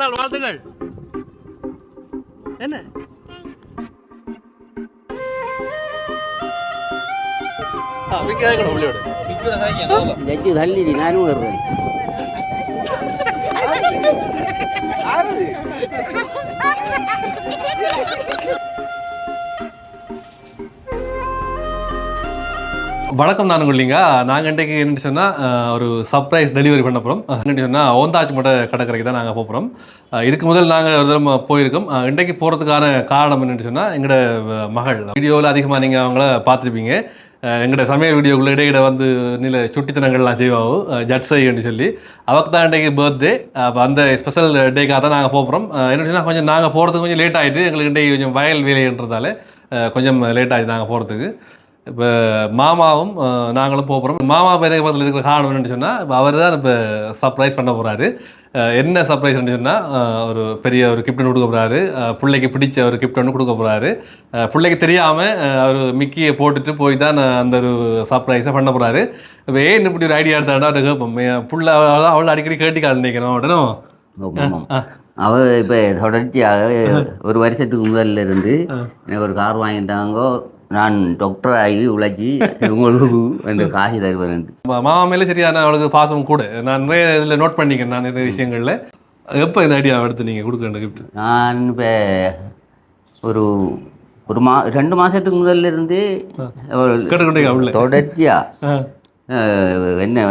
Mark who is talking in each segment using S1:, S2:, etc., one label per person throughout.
S1: பிறந்தநாள் வாழ்த்துக்கள். என்ன
S2: தள்ளி நானும் வர்றேன்.
S1: வணக்கம். நான் இல்லைங்க. நாங்கள் இன்றைக்கு என்ன சொன்னால் ஒரு சர்ப்ரைஸ் டெலிவரி பண்ண போகிறோம். என்ன சொன்னால் ஓந்தாச்சி மட்டை கடற்கரைக்கு தான் நாங்கள் போகிறோம். இதுக்கு முதல் நாங்கள் ஒரு தடவை போயிருக்கோம். இன்றைக்கு போகிறதுக்கான காரணம் என்னென்னு சொன்னால் எங்களோட மகள் வீடியோவில் அதிகமாக நீங்கள் அவங்கள பார்த்துருப்பீங்க. எங்களோட சமையல் வீடியோக்குள்ள இடையிட வந்து நில சுட்டித்தனங்கள்லாம் செய்வாவோ ஜட்ஸைன்னு சொல்லி அவருக்கு தான் இன்றைக்கு பர்த்டே. அப்போ அந்த ஸ்பெஷல் டேக்காக தான் நாங்கள் போகிறோம். என்ன சொன்னால் கொஞ்சம் நாங்கள் போகிறதுக்கு கொஞ்சம் லேட் ஆகிட்டு எங்களுக்கு இன்றைக்கு கொஞ்சம் வயல் வேலைன்றதால கொஞ்சம் லேட் ஆகிடுது நாங்கள் போகிறதுக்கு. இப்போ மாமாவும் நாங்களும் போகிறோம். மாமா பேருக்கு பக்கத்தில் இருக்கிற காரணம் என்னென்னு சொன்னால் இப்போ அவர் தான் இப்போ சர்ப்ரைஸ் பண்ண போகிறாரு. என்ன சர்ப்ரைஸ்ன்னு சொன்னால் ஒரு பெரிய ஒரு கிஃப்ட் ஒன்று கொடுக்க போகிறாரு. பிள்ளைக்கு பிடிச்ச ஒரு கிஃப்ட் ஒன்று கொடுக்க போகிறாரு. பிள்ளைக்கு தெரியாமல் அவர் மிக்கியை போட்டுட்டு போய் தான் அந்த ஒரு சர்ப்ரைஸை பண்ண போகிறாரு. இப்போ ஏன் இப்படி ஒரு ஐடியா எடுத்தாண்டா அவர்கிட்ட கேட்போம். புள்ள அவளை அடிக்கடி கேட்டிக்கால் நினைக்கிறோம் உடனும்.
S2: அவள் இப்போ தொடர்ச்சியாக ஒரு வருஷத்துக்கு முதல்ல இருந்து எனக்கு ஒரு கார் வாங்கிட்டாங்கோ, நான் டாக்டர் ஆகி உழைச்சி உங்களுக்கு அந்த காசு தருவேன்.
S1: மாமா மேலே சரியான அவளுக்கு பாசம் கூட. நான் நிறைய இதில் நோட் பண்ணிக்கிறேன். நான் நிறைய விஷயங்களில் எப்போ இந்த ஐடியா எடுத்து நீங்கள் கொடுக்க வேண்டிய கிஃப்ட்?
S2: நான் இப்போ ஒரு 2 மாதத்துக்கு முதல்ல இருந்து
S1: கேட்டுக்கொண்டே
S2: தொடர்ச்சியாக என்ன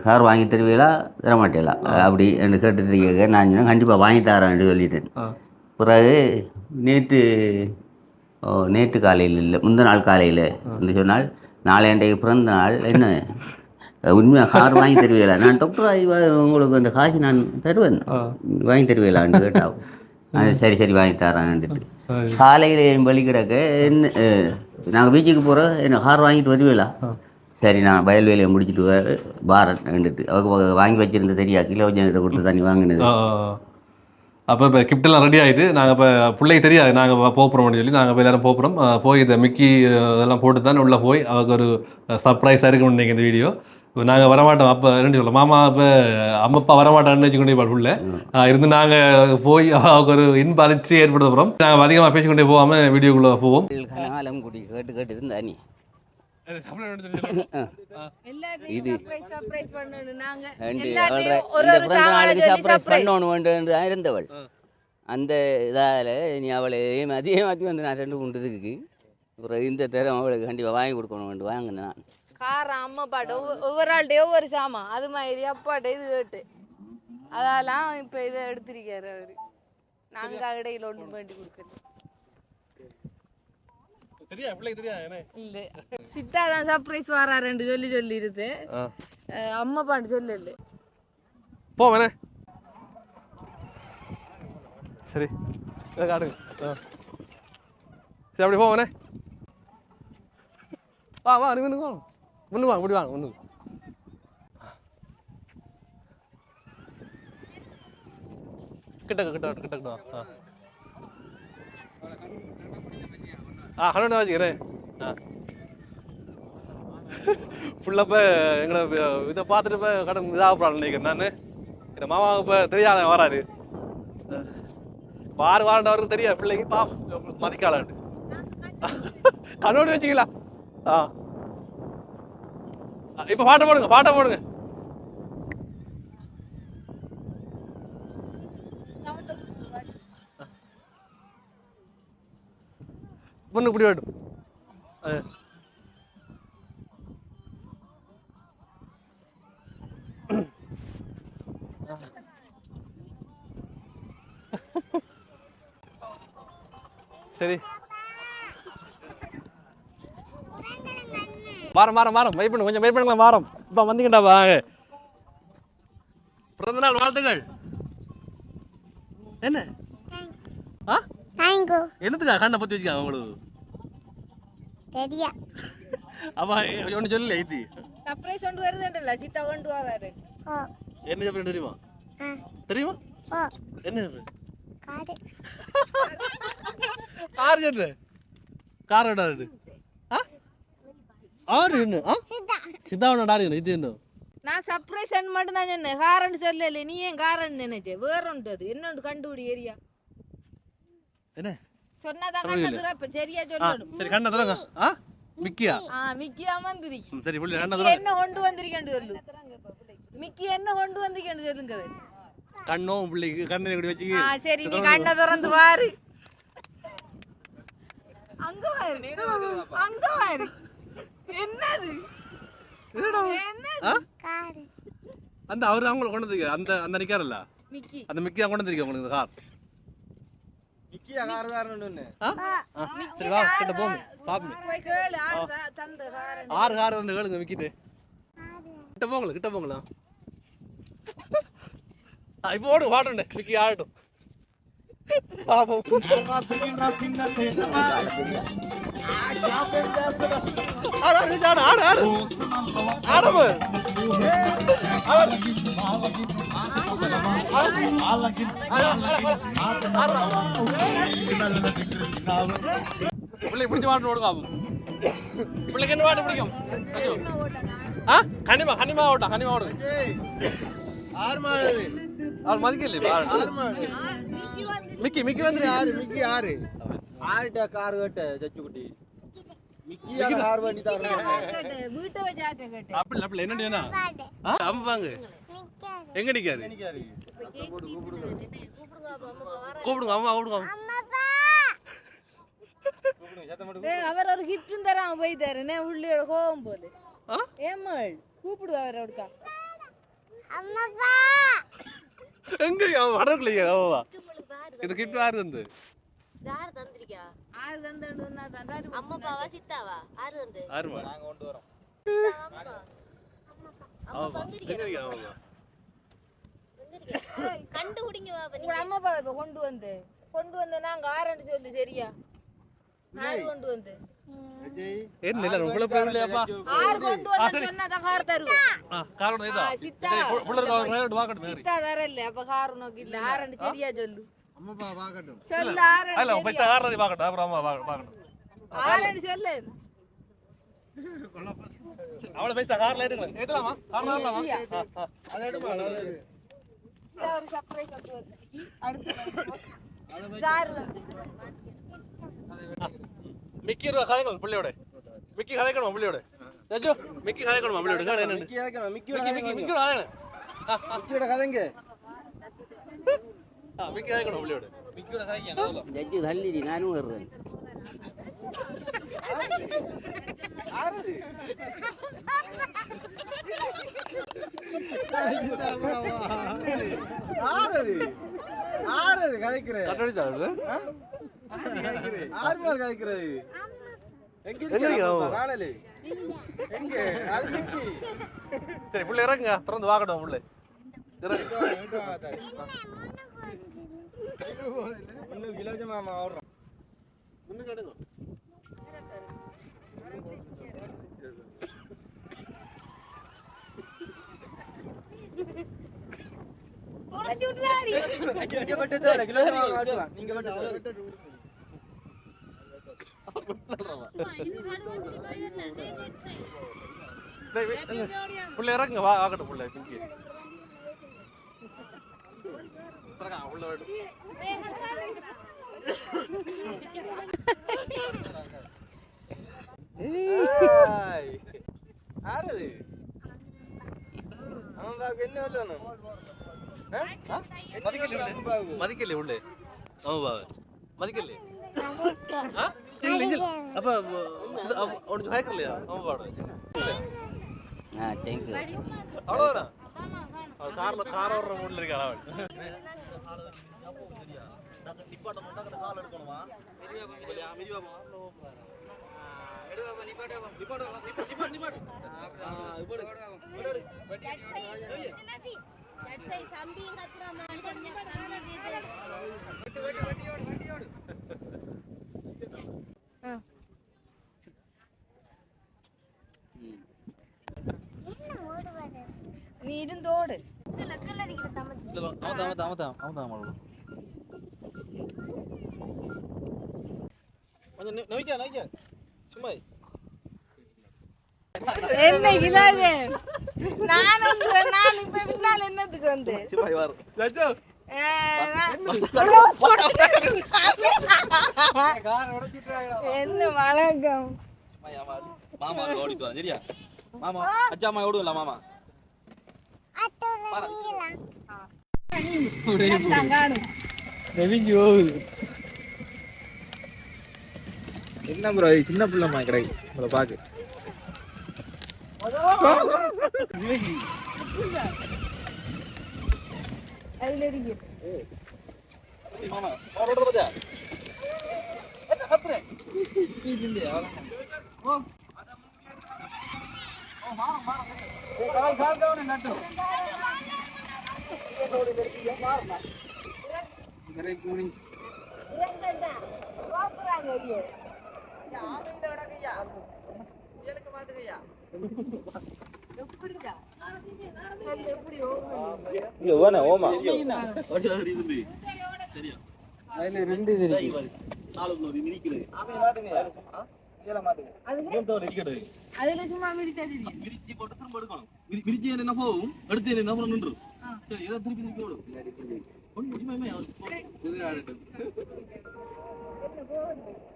S2: கார் வாங்கி தருவீங்களா தரமாட்டேலா அப்படி என்று கேட்டுட்டு இருக்க. நான் கண்டிப்பாக வாங்கி தரேன் சொல்லிட்டேன். பிறகு நேற்று காலையில் இல்லை, முந்தின நாள் காலையில் என்று சொன்னால் நாளையண்டைக்கு பிறந்த நாள் என்ன உண்மையாக கார் வாங்கி தருவீங்களா? நான் டாக்டர் ஆகி உங்களுக்கு அந்த காசு நான் தருவேன், வாங்கி தருவீங்களான்னு கேட்டாவும் சரி வாங்கி தரேன்ட்டு காலையில் என் வழி கிடக்க என்ன நாங்கள் பீச்சுக்கு போகிற என்ன கார் வாங்கிட்டு வருவீங்களா? சரி நான் வயல் வேலையை முடிச்சுட்டு பாரன்ட்டு அவங்க வாங்கி வச்சுருந்த தெரியா கிலோ கிட்ட கொடுத்து தண்ணி வாங்கினது.
S1: அப்போ இப்போ கிஃப்டெல்லாம் ரெடி ஆகிட்டு நாங்கள் இப்போ பிள்ளைக்கு தெரியாது நாங்கள் போகிறோம்னு சொல்லி நாங்கள் போய் எல்லோரும் போகிறோம். போய் இந்த மிக்கி இதெல்லாம் போட்டு தான் உள்ளே போய் அவருக்கு ஒரு சர்ப்ரைஸாக இருக்குன்னு நினைக்கிற இந்த வீடியோ. இப்போ நாங்கள் வரமாட்டோம். அப்போ ரெண்டு சொல்ல மாமா இப்போ அம்மப்பா வரமாட்டான்னு வச்சுக்கொண்டே உள்ள இருந்து நாங்கள் போய் அவருக்கு ஒரு இன்ப அதிர்ச்சி ஏற்படுத்த போகிறோம். நாங்கள் அதிகமாக பேசிக்கொண்டே போகாமல் வீடியோக்குள்ளே போவோம்.
S2: கேட்டு இருந்தா இருந்தவள் அந்த இதால நீ அவளை அதே மாற்றி வந்து நான் 2 குண்டதுக்கு இந்த தரம் அவளுக்கு கண்டிப்பாக வாங்கி கொடுக்கணும் வாங்கினேன். நான்
S3: காரம் அம்மா பாட்டு ஒவ்வொரு ஆள்கிட்டே ஒவ்வொரு சாமான் அது மாதிரி அப்பாட்ட இது கேட்டு அதெல்லாம் இப்போ இதை எடுத்திருக்காரு அவரு. நாங்கள் இடையில ஒன்று வேண்டி கொடுக்குறது இல்ல சித்தா தான் சர்ப்ரைஸ் வராருன்னு சொல்லி இருக்கு. அம்மா பாட்டு சொல்லல
S1: போவேனே. சரி காட்டுங்க. சரி அப்படி போவேனே. வா நீ முன்னு வாங்க முடி வாங்க முன்னு. கிட்ட ஹலோ நான் வச்சுக்கிறேன். ஃபுல்லாக இப்போ எங்களை இதை பார்த்துட்டு இப்போ கடன் இதாகப்படாது நினைக்கிறேன். நான் இந்த மாமாவுக்கு இப்போ தெரியாத வராரு. வாரண்டவருக்கு தெரியாது பிள்ளைக்கு உங்களுக்கு மதிக்காளாண்டு கண்ணோடி வச்சுங்களா? இப்போ பாட்டை போடுங்க. பொண்ணு இப்படி வேட்டும். சரி வாரம் வெயிட் பண்ணு, கொஞ்சம் வெயிட் பண்ணுங்களேன். வாரம் இப்போ வந்தீங்கடா வாங்க. பிறந்தநாள் வாழ்த்துக்கள். என்ன என்னத்துக்கா கண்ணை பற்றி வச்சுக்காங்க உங்களுக்கு
S3: தெரியா?
S1: அப்பா ஒன்று சொல்லல ஐத்தி
S3: சர்ப்ரைஸ் கொண்டு வருதுன்றல சீதா கொண்டு வராரு.
S1: என்ன சர்ப்ரைஸ் தெரியுமா? என்ன கார் சொல்ற கார் விடாரு ஆறு என்ன சித்தாவோட டாரு இது என்ன
S3: நான் சர்ப்ரைஸ் மட்டும் தான் சொன்னேன், காரன்னு சொல்லல. நீ ஏன் காரன்னு நினைச்சே? வேற ஒன்று அது என்னொன்று கண்டுபிடி ஏரியா.
S1: என்ன
S3: சொன்னாதான் கண்ணதுரா இப்ப சரியா சொல்லணும்.
S1: சரி கண்ணை தரங்க. மிக்கியா?
S3: மிக்கியா வந்திருக்கீங்க.
S1: சரி புள்ளி கண்ணை
S3: மிக்கி என்ன கொண்டு வந்திருக்கேன்னு சொல்லு. மிக்கி என்ன கொண்டு வந்திருக்கேன்னு சொல்லுங்க.
S1: கண்ணும் பிள்ளைக்கு கண்ணை இப்படி வச்சு.
S3: சரி நீ கண்ணை திறந்து பாரு. அங்க பாரு, அங்க பாரு. என்னது என்னது?
S1: அந்த அவரு அவங்கள கொண்டு வந்திருக்காரு. அந்த அந்த நிக்காரல்ல
S3: மிக்கி,
S1: அந்த மிக்கியா கொண்டு வந்திருக்கேன் உங்களுக்கு இந்த கார்.
S4: மிக்கியா காரதாரன்னு
S1: சரி வா கிட்ட போங்க சாப்பிடு.
S3: போய் கேளு. தந்த காரன்
S1: 6 கார் வந்து கேளுங்க மிக்கிட்டு. கிட்ட போங்களா கிட்ட போங்களா. இப்போ ஓடு வாடண்டே மிக்கி ஆடட்டும். பாப்போம். ஆடு ஆடு ஆடு ஆடு ஆடம பிள்ளை பிடிச்ச பாட்டு ஓடுங்க. பிள்ளைக்கு என்ன பாட்டு பிடிக்கும்? கனிமா கனிமா ஓட்டா கனிமா ஓடுங்க. அவள் மதிக்க இல்லையா? மிக்கி மிக்கி வந்து
S4: மிக்கி யாரு ஆறுட்ட கார் கேட்ட ஜச்சுக்குட்டி மிக்கியா கார் வண்டி தான்
S3: வீட்டை வச்சு ஆட்ட கேட்டேன்.
S1: அப்படி அப்படி என்ன அம்பாங்க எங்க நிக்காரு? கூப்பிடுங்க அம்மா கூப்பிடுங்க.
S3: அவர் ஒரு கிஃப்ட் தரான் போயிட்டாரு. உள்ளே கோவம் போது ஏமல் கூப்பிடு அவர் அவருக்கா.
S1: எங்க அவன் வடக்குலையா? இது கிஃப்ட் யாரு வந்து?
S5: யார் தந்திருக்கா?
S3: ஆறு தந்தா தந்தாரு.
S5: அம்மா பாவா சித்தாவா? ஆறு தந்து.
S1: ஆறுமா
S4: நாங்க கொண்டு வரோம்.
S5: கண்டுபிடிங்க பாபா.
S3: உங்க அம்மா அப்பா இப்ப கொண்டு வந்து நாங்க ஆரண்டு சொல்லு சரியா? ஆறு கொண்டு வந்து
S1: என்ன இல்ல உங்கள பிரேமிலையாப்பா?
S3: ஆறு கொண்டு வந்து சொன்னாதான் கார் தருவோம்.
S1: காரணம் இதா
S3: சித்தா
S1: புள்ளருக்கு அவங்க வாக்கட் மேரி
S3: சித்தா தரல. அப்ப கார் நோக்கி இல்ல ஆரண்டு சரியா சொல்லு.
S4: அம்மா வாக்கட்டும்.
S3: சொல்லு ஆரண்டு.
S1: இல்ல ஃபர்ஸ்ட் ஆறரை வாக்கட் அப்புறம் அம்மா வாக்கட்.
S3: ஆரண்டு சொல்லு.
S1: அவளை ஃபர்ஸ்ட் கார்ல ஏத்தலாமா? கார்ல ஏத்தலாமா?
S4: அத எடுமா அத எடு.
S3: இந்த ஒரு சர்ப்ரைஸ் அடுத்து கார்
S1: மிக்கி கதைக்கணும் பிள்ளையோட. மிக்கி கதைக்கணும் பிள்ளையோட. ஜஜோ மிக்கி கதைக்கணும் பிள்ளையோட. காட என்ன?
S4: மிக்கி கேக்கணும். மிக்கியோட
S1: மிக்கி மிக்கி கதைக்கணும்.
S4: மிக்கியோட கதைங்க.
S1: மிக்கி கதைக்கணும் பிள்ளையோட. மிக்கியோட கதைங்க அதல.
S2: ஜட்ஜு தள்ளிடி நானும் வர்றேன்.
S4: ஆறு ஆறு ஆறு கதைக்கிறே.
S1: கட்டடிச்சாரு.
S4: ஆறு மால் கதைக்கிறது. எங்க காணலே. எங்க அது மிக்கி.
S1: சரி புள்ள இறங்குங்க. திறந்து வாக்கட்டும் புள்ள.
S4: இன்னும் கிலோஜ மாமா ஓடுறோம். இன்னும் கடுங்க.
S3: உடைச்சு விட்டுறாடி.
S4: நீங்க பட்டதோட கிலோஜ மாமா ஓடுறான். நீங்க பட்டதோட
S1: புள்ள இறங்குங்க வா வாக்கட்டும் புள்ள மிக்கி. இறங்க உள்ள விடு.
S4: ஏய் ஆறது அவன் பாக்கு என்ன சொல்லணும்?
S1: மதிக்கல உள்ள ஆமா மதிக்கல அப்ப உனக்கு கேட்கலையா? அவன் பாடு
S2: தேங்க்யூ.
S1: அவ்வளோதானா? கார்ல கார் ஓடுற மூட்ல இருக்கா அவன்?
S5: தம்பியும் கத்துறாமா
S3: நீ இருந்தோடு.
S1: கொஞ்சம் நோய்க்கா சும்மா
S3: என்னைக்கு இதாது நான் இப்ப பின்னால் என்னத்துக்கு வந்து என்ன வணக்கம்
S4: மாமா ஓடிக்கலாம் சரியா மாமா அச்சா அம்மா ஓடுவல மாமா என்ன ப்ரோ சின்ன பிள்ளைமா கிடையாது உங்களை பாக்கு
S3: அதுல இருக்கு
S4: மாமா ஓடுறது பாத்தியா என்ன கத்துற ஓ மாமா கால் கால் கவன நட்டு இங்கரை கூனி என்ன போகும் எடுத்து என்ன நின்று திருப்பி திருப்பி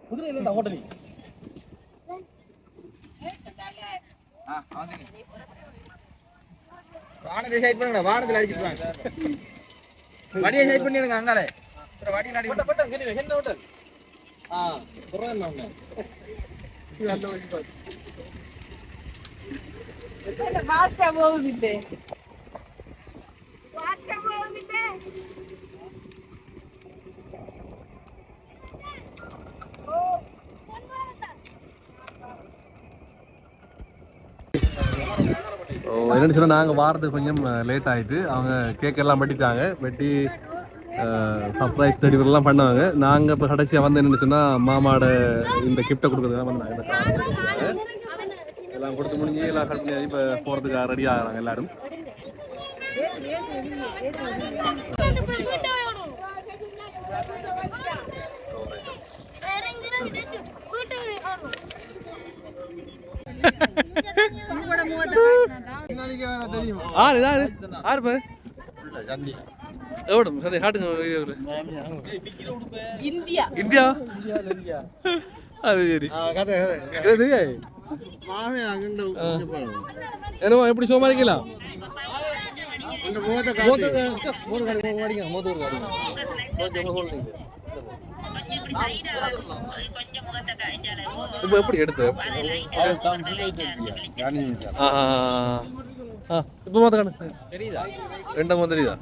S4: குதிரை இல்ல ஹோட்டலி வானத்தை சைட் பண்ணுங்க வானத்துல அடிச்சிடுவாங்க வடியை சைட் பண்ணிடுங்க அங்கால வடி நாடி பட்ட கேளுங்க என்ன ஹோட்டல் புறல்ல ஒண்ணு நல்ல வடி பாரு
S3: என்ன பாஸ்டா போகுது பாஸ்டா போகுது
S1: என்னென்னு சொன்னால் நாங்கள் வாரத்துக்கு கொஞ்சம் லேட் ஆகிட்டு அவங்க கேக்கெல்லாம் வெட்டிட்டாங்க வெட்டி சர்ப்ரைஸ் டெலிவரிலாம் பண்ணாங்க நாங்கள் இப்போ கடைசியாக வந்து என்னென்னு சொன்னால் மாமாவோட இந்த கிஃப்ட்டை கொடுக்குறதுலாம் வந்தாங்க இந்த கார் எல்லாம் கொடுத்து முடிஞ்சு எல்லாம் கட் பண்ணி இப்போ போகிறதுக்கு ரெடி ஆகிறாங்க எல்லாரும் இந்தியா அது சரி என்னமா எப்படி சோமாளிக்கலாம் இப்போ எப்படி எடுத்து இப்போ மாத்த தெரியுதா ரெண்டாம் தெரியுதா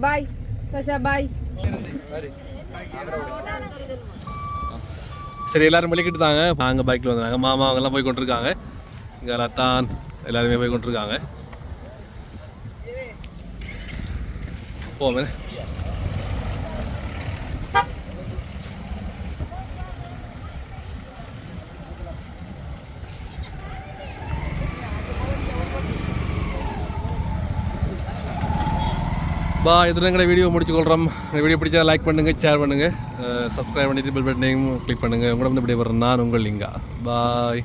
S3: பாய் பாய்
S1: சரி எல்லாரும் வெளிக்கிட்டு தாங்க நாங்கள் பைக்கில் வந்தாங்க மாமா அவங்கெல்லாம் போய் கொண்டிருக்காங்க இங்கே லத்தான் எல்லாருமே போய் கொண்டிருக்காங்க போமே இதோட எங்களை வீடியோ முடிச்சுக்கொள்கிறோம் வீடியோ பிடிச்சா லைக் பண்ணுங்கள் ஷேர் பண்ணுங்கள் சப்ஸ்கிரைப் பண்ணிட்டு பெல் பட்டனையும் கிளிக் பண்ணுங்கள் உங்களை வந்து இப்படி வர்றேன் நான் உங்கள் லிங்கா பாய்